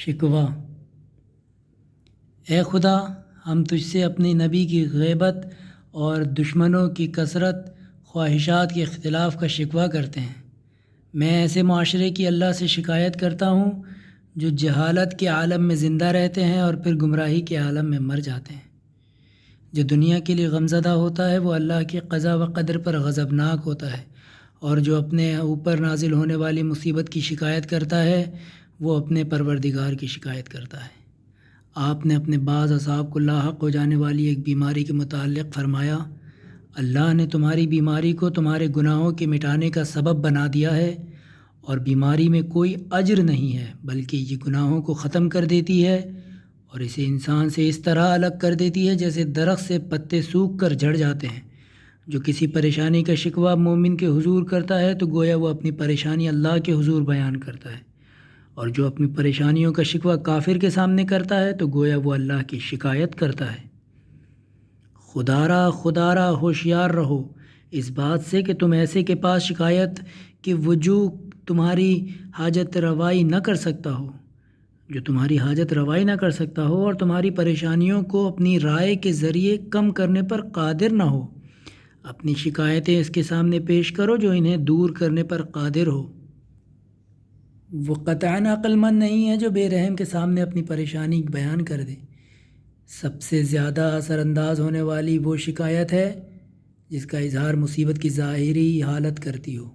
شکوہ۔ اے خدا، ہم تجھ سے اپنے نبی کی غیبت اور دشمنوں کی کثرت، خواہشات کے اختلاف کا شکوہ کرتے ہیں۔ میں ایسے معاشرے کی اللہ سے شکایت کرتا ہوں جو جہالت کے عالم میں زندہ رہتے ہیں اور پھر گمراہی کے عالم میں مر جاتے ہیں۔ جو دنیا کے لیے غمزدہ ہوتا ہے وہ اللہ کی قضا و قدر پر غضبناک ہوتا ہے، اور جو اپنے اوپر نازل ہونے والی مصیبت کی شکایت کرتا ہے وہ اپنے پروردگار کی شکایت کرتا ہے۔ آپ نے اپنے بعض اصحاب کو لاحق ہو جانے والی ایک بیماری کے متعلق فرمایا، اللہ نے تمہاری بیماری کو تمہارے گناہوں کے مٹانے کا سبب بنا دیا ہے، اور بیماری میں کوئی اجر نہیں ہے بلکہ یہ گناہوں کو ختم کر دیتی ہے اور اسے انسان سے اس طرح الگ کر دیتی ہے جیسے درخت سے پتے سوکھ کر جھڑ جاتے ہیں۔ جو کسی پریشانی کا شکوہ مومن کے حضور کرتا ہے تو گویا وہ اپنی پریشانی اللہ کے حضور بیان کرتا ہے، اور جو اپنی پریشانیوں کا شکوہ کافر کے سامنے کرتا ہے تو گویا وہ اللہ کی شکایت کرتا ہے۔ خدارا ہوشیار رہو اس بات سے کہ تم ایسے کے پاس شکایت کی وجوہ تمہاری حاجت روائی نہ کر سکتا ہو، جو تمہاری حاجت روائی نہ کر سکتا ہو اور تمہاری پریشانیوں کو اپنی رائے کے ذریعے کم کرنے پر قادر نہ ہو۔ اپنی شکایتیں اس کے سامنے پیش کرو جو انہیں دور کرنے پر قادر ہو۔ وہ قطعاً عقل مند نہیں ہے جو بے رحم کے سامنے اپنی پریشانی بیان کر دے۔ سب سے زیادہ اثر انداز ہونے والی وہ شکایت ہے جس کا اظہار مصیبت کی ظاہری حالت کرتی ہو۔